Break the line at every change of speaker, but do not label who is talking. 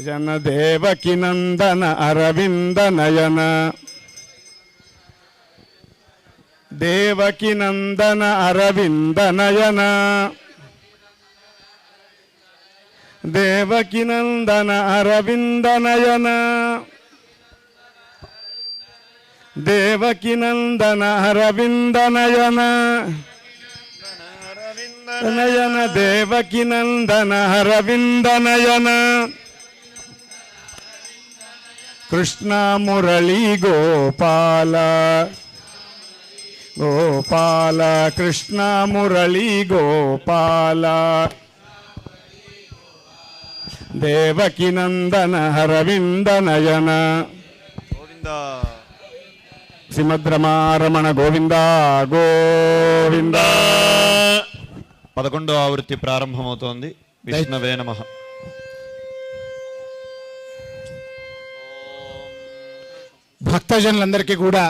జన దేవకి నందన అరవింద నయన దేవకి నందన అరవింద నయన దేవకి నందన అరవింద నయన దేవకి నందన అరవింద నయన నయన దేవకి నందన అరవింద నయన కృష్ణ మురళీ గోపాల గోపాల కృష్ణ మురళీ గోపాల దేవకి నందన అరవింద నయన
గోవింద
శ్రీమద్రమారమణ గోవింద గోవింద.
11వ ఆవృత్తి ప్రారంభమవుతోంది. విష్ణవే నమః.
భక్తజనులందరికీ కూడా